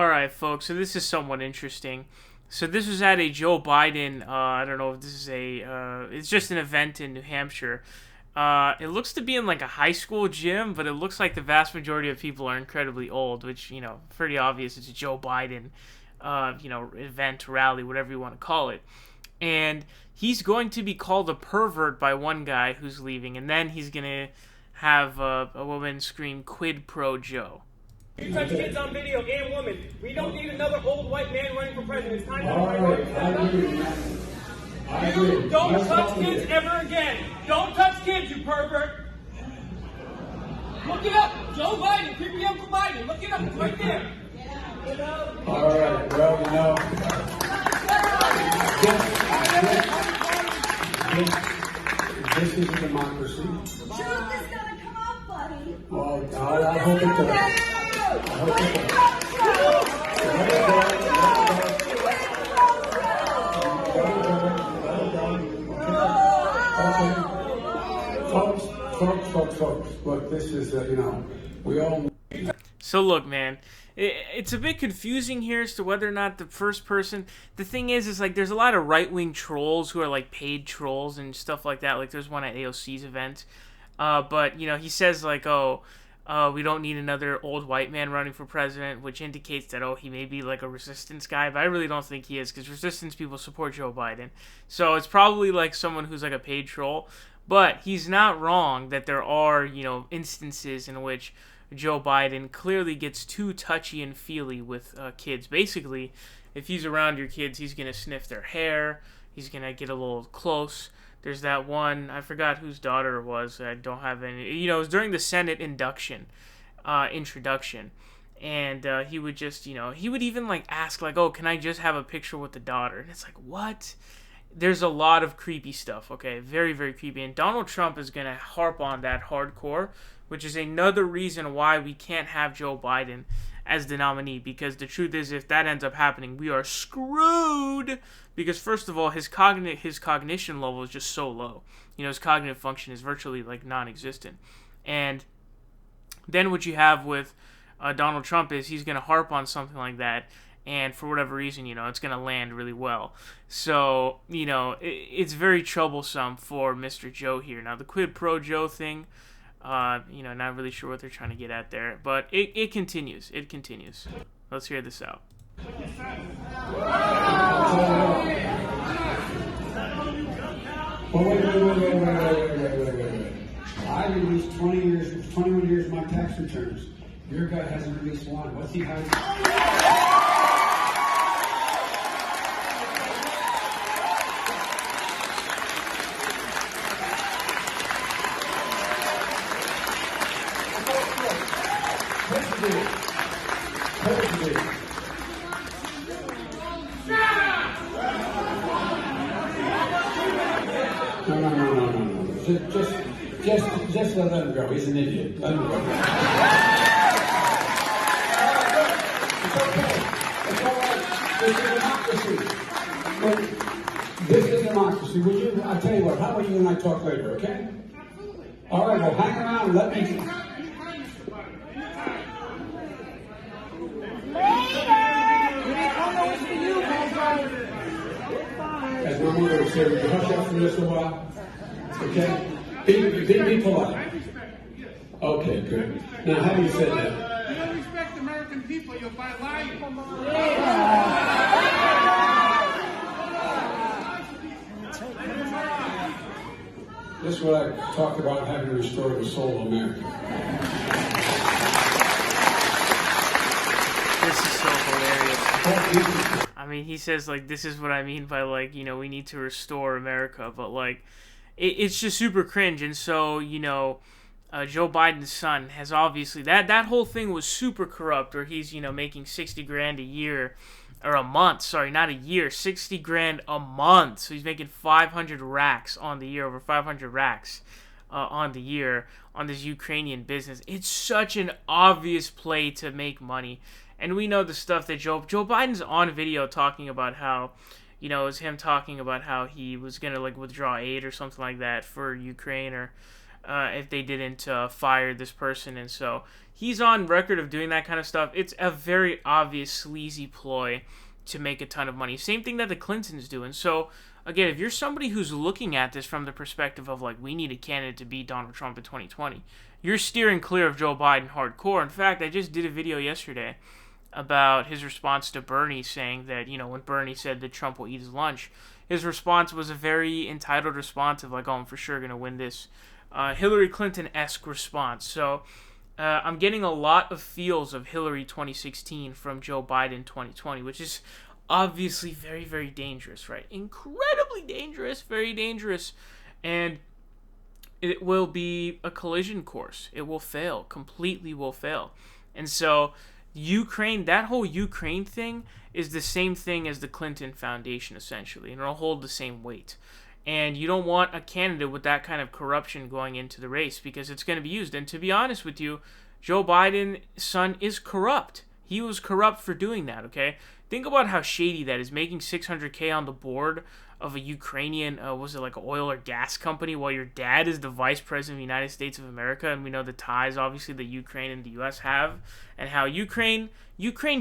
Alright, folks, so this is somewhat interesting. So this was at a Joe Biden, I don't know if this is it's just an event in New Hampshire. It looks to be in like a high school gym, but it looks like the vast majority of people are incredibly old, which, pretty obvious. It's a Joe Biden, event, rally, whatever you want to call it. And he's going to be called a pervert by one guy who's leaving, and then he's going to have a woman scream, "Quid pro Joe." You touch kids on video and women. We don't need another old white man running for president. It's time to You don't touch kids ever again. Don't touch kids, you pervert. Look it up. Joe Biden, creepy Uncle Biden. Look it up. It's right there. All right. Well, this is a democracy. Truth is gonna come out, buddy. Well, I hope it does. Folks, look, this is, we all... So look, man, it's a bit confusing here as to whether or not the first person... The thing is like, there's a lot of right-wing trolls who are, like, paid trolls and stuff like that. Like, there's one at AOC's event. But, he says, like, we don't need another old white man running for president, which indicates that, he may be like a resistance guy, but I really don't think he is, because resistance people support Joe Biden. So it's probably like someone who's like a paid troll, but he's not wrong that there are, instances in which Joe Biden clearly gets too touchy and feely with kids. Basically, if he's around your kids, he's going to sniff their hair, he's going to get a little close. There's that one, I forgot whose daughter it was. I don't have any. It was during the Senate introduction. And he would just, he would even like ask like, can I just have a picture with the daughter? And it's like, what? There's a lot of creepy stuff, okay? Very, very creepy. And Donald Trump is going to harp on that hardcore, which is another reason why we can't have Joe Biden as the nominee, because the truth is, if that ends up happening, we are screwed. Because first of all, his cognition level is just so low. His cognitive function is virtually like non-existent. And then what you have with Donald Trump is he's going to harp on something like that, and for whatever reason, it's going to land really well. So, it's very troublesome for Mr. Joe here. Now, the Quid pro Joe thing, not really sure what they're trying to get at there, but it continues. It continues. Let's hear this out. Wait. I released 21 years of my tax returns. Your guy hasn't released one. What's he hiding? No. Just let him go. He's an idiot. Let him go. It's okay. It's all right. This is democracy. This is democracy. I'll tell you what, how about you and I talk later, okay? All right, well, hang around and let me... As my mother would say, would you hush up for this a while? Okay? Be polite. Okay, good. Now, how do you say that? You don't respect American people, you'll buy lying. This is what I talk about having restored the soul of America. This is so hilarious. I mean, he says, like, this is what I mean by, like, we need to restore America, but, like, it's just super cringe. And so, Joe Biden's son has obviously, that whole thing was super corrupt, where he's, making $60,000 a year, or a month, sorry, not a year, $60,000 a month. So he's making 500 racks on the year, over 500 racks on the year on this Ukrainian business. It's such an obvious play to make money. And we know the stuff that Joe Biden's on video talking about how, it was him talking about how he was going to, like, withdraw aid or something like that for Ukraine, or if they didn't fire this person. And so he's on record of doing that kind of stuff. It's a very obvious sleazy ploy to make a ton of money. Same thing that the Clintons do. And so, again, if you're somebody who's looking at this from the perspective of, like, we need a candidate to beat Donald Trump in 2020, you're steering clear of Joe Biden hardcore. In fact, I just did a video yesterday about his response to Bernie, saying that, you know, when Bernie said that Trump will eat his lunch, his response was a very entitled response of, like, oh, I'm for sure going to win this. Hillary Clinton-esque response. So I'm getting a lot of feels of Hillary 2016 from Joe Biden 2020, which is obviously very, very dangerous, right? Incredibly dangerous, very dangerous. And it will be a collision course. It will fail, completely will fail. And so Ukraine, that whole Ukraine thing is the same thing as the Clinton Foundation, essentially, and it'll hold the same weight. And you don't want a candidate with that kind of corruption going into the race, because it's going to be used. And to be honest with you, Joe Biden's son is corrupt. He was corrupt for doing that, okay? Think about how shady that is, making $600K on the board of a Ukrainian, was it like an oil or gas company, while your dad is the vice president of the United States of America, and we know the ties, obviously, that Ukraine and the U.S. have, and how Ukraine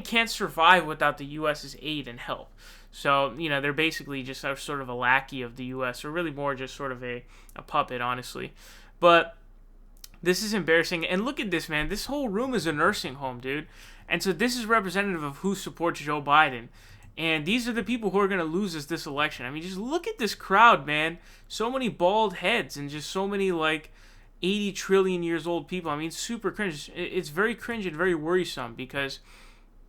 can't survive without the U.S.'s aid and help. So, you know, they're basically just sort of a lackey of the U.S., or really more just sort of a puppet, honestly. But this is embarrassing. And look at this, man. This whole room is a nursing home, dude. And so this is representative of who supports Joe Biden. And these are the people who are going to lose us this election. I mean, just look at this crowd, man. So many bald heads and just so many, like, 80 trillion years old people. I mean, super cringe. It's very cringe and very worrisome, because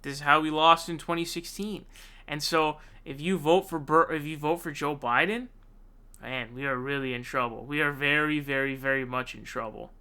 this is how we lost in 2016. And so if you vote for Joe Biden, man, we are really in trouble. We are very, very, very much in trouble.